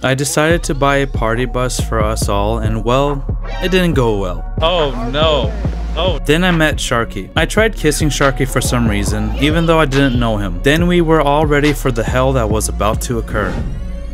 I decided to buy a party bus for us all, and well, it didn't go well. Oh no. Oh. Then I met Sharky. I tried kissing Sharky for some reason, even though I didn't know him. Then we were all ready for the hell that was about to occur.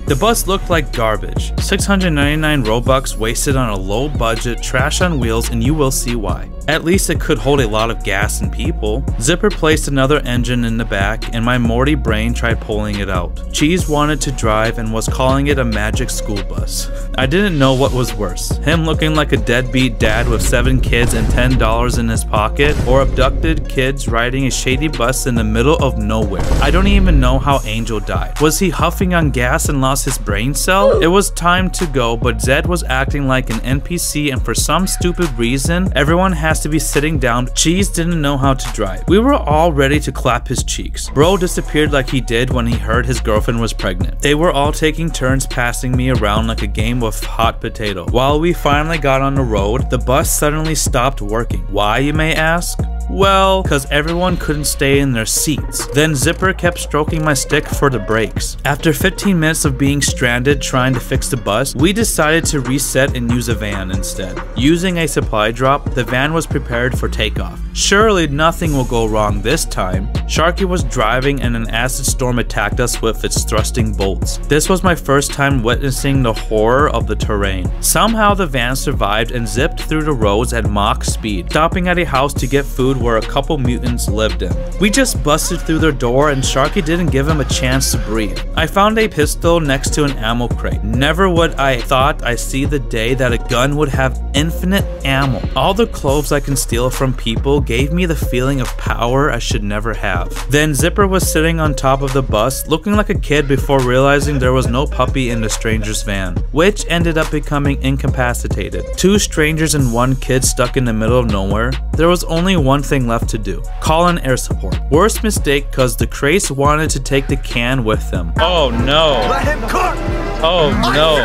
The bus looked like garbage. 699 Robux wasted on a low budget trash on wheels, and you will see why. At least it could hold a lot of gas and people. Zipper placed another engine in the back, and my Morty brain tried pulling it out. Cheese wanted to drive and was calling it a magic school bus. I didn't know what was worse, him looking like a deadbeat dad with 7 kids and $10 in his pocket, or abducted kids riding a shady bus in the middle of nowhere. I don't even know how Angel died. Was he huffing on gas and lost his brain cell? It was time to go, but Zed was acting like an NPC, and for some stupid reason, everyone has to be sitting down. Cheese didn't know how to drive. We were all ready to clap his cheeks. Bro disappeared like he did when he heard his girlfriend was pregnant. They were all taking turns passing me around like a game of hot potato. While we finally got on the road, the bus suddenly stopped working. Why, you may ask? Well, cause everyone couldn't stay in their seats. Then Zipper kept stroking my stick for the brakes. After 15 minutes of being stranded trying to fix the bus, we decided to reset and use a van instead. Using a supply drop, the van was prepared for takeoff. Surely nothing will go wrong this time. Sharky was driving and an acid storm attacked us with its thrusting bolts. This was my first time witnessing the horror of the terrain. Somehow the van survived and zipped through the roads at Mach speed, stopping at a house to get food where a couple mutants lived in. We just busted through their door and Sharky didn't give him a chance to breathe. I found a pistol next to an ammo crate. Never would I thought I'd see the day that a gun would have infinite ammo. All the clothes I can steal from people gave me the feeling of power I should never have. Then Zipper was sitting on top of the bus looking like a kid before realizing there was no puppy in the stranger's van, which ended up becoming incapacitated. 2 strangers and 1 kid stuck in the middle of nowhere. There was only one thing left to do: call in air support. Worst mistake cause the crates wanted to take the can with them. Oh no. Let him cook. Oh no.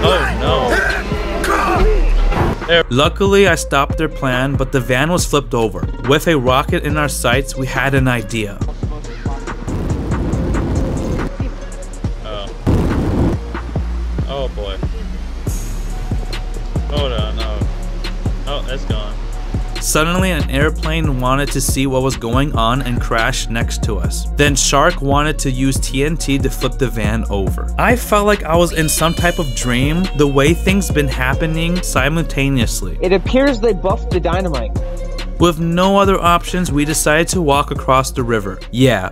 Oh no. Luckily, I stopped their plan, but the van was flipped over. With a rocket in our sights, we had an idea. Oh boy. Hold on, no. Oh, that's gone. Suddenly, an airplane wanted to see what was going on and crashed next to us. Then Shark wanted to use TNT to flip the van over. I felt like I was in some type of dream, the way things been happening simultaneously. It appears they buffed the dynamite. With no other options, we decided to walk across the river. Yeah,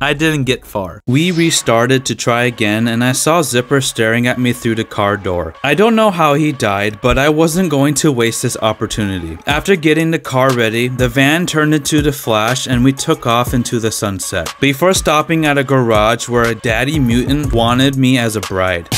I didn't get far. We restarted to try again and I saw Zipper staring at me through the car door. I don't know how he died, but I wasn't going to waste this opportunity. After getting the car ready, the van turned into the Flash and we took off into the sunset. Before stopping at a garage where a daddy mutant wanted me as a bride.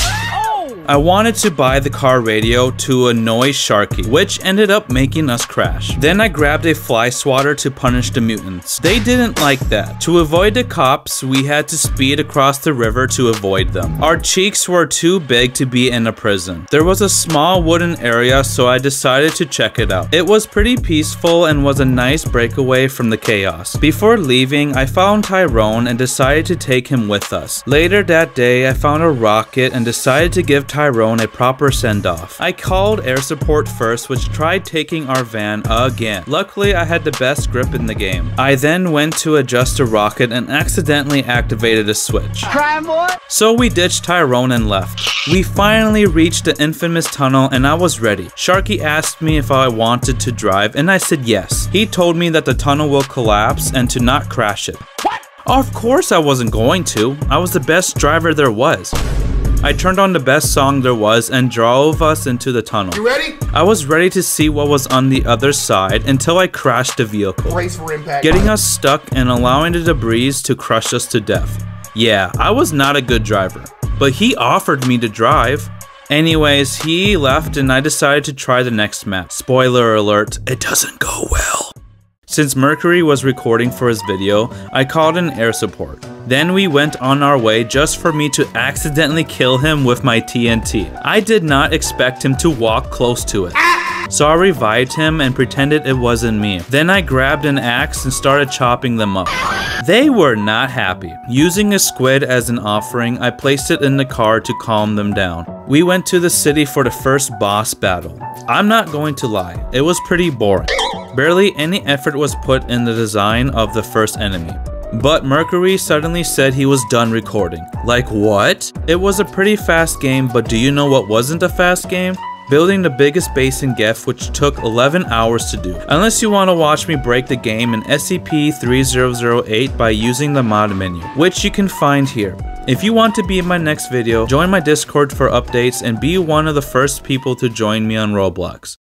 I wanted to buy the car radio to annoy Sharky, which ended up making us crash. Then I grabbed a fly swatter to punish the mutants. They didn't like that. To avoid the cops, we had to speed across the river to avoid them. Our cheeks were too big to be in a prison. There was a small wooden area, so I decided to check it out. It was pretty peaceful and was a nice breakaway from the chaos. Before leaving, I found Tyrone and decided to take him with us. Later that day, I found a rocket and decided to give Tyrone a proper send-off. I called air support first, which tried taking our van again. Luckily, I had the best grip in the game. I then went to adjust the rocket and accidentally activated a switch. So we ditched Tyrone and left. We finally reached the infamous tunnel and I was ready. Sharky asked me if I wanted to drive and I said yes. He told me that the tunnel will collapse and to not crash it. What? Of course I wasn't going to. I was the best driver there was. I turned on the best song there was and drove us into the tunnel. You ready? I was ready to see what was on the other side until I crashed the vehicle, Brace for impact. getting us stuck and allowing the debris to crush us to death. Yeah, I was not a good driver, but he offered me to drive. Anyways, he left and I decided to try the next map. Spoiler alert, it doesn't go well. Since Mercury was recording for his video, I called in air support. Then we went on our way just for me to accidentally kill him with my TNT. I did not expect him to walk close to it. so I revived him and pretended it wasn't me. Then I grabbed an axe and started chopping them up. They were not happy. Using a squid as an offering, I placed it in the car to calm them down. We went to the city for the first boss battle. I'm not going to lie, it was pretty boring. Barely any effort was put in the design of the first enemy. But Mercury suddenly said he was done recording. Like what? It was a pretty fast game, but do you know what wasn't a fast game? Building the biggest base in Geth, which took 11 hours to do. Unless you want to watch me break the game in SCP-3008 by using the mod menu, which you can find here. If you want to be in my next video, join my Discord for updates and be one of the first people to join me on Roblox.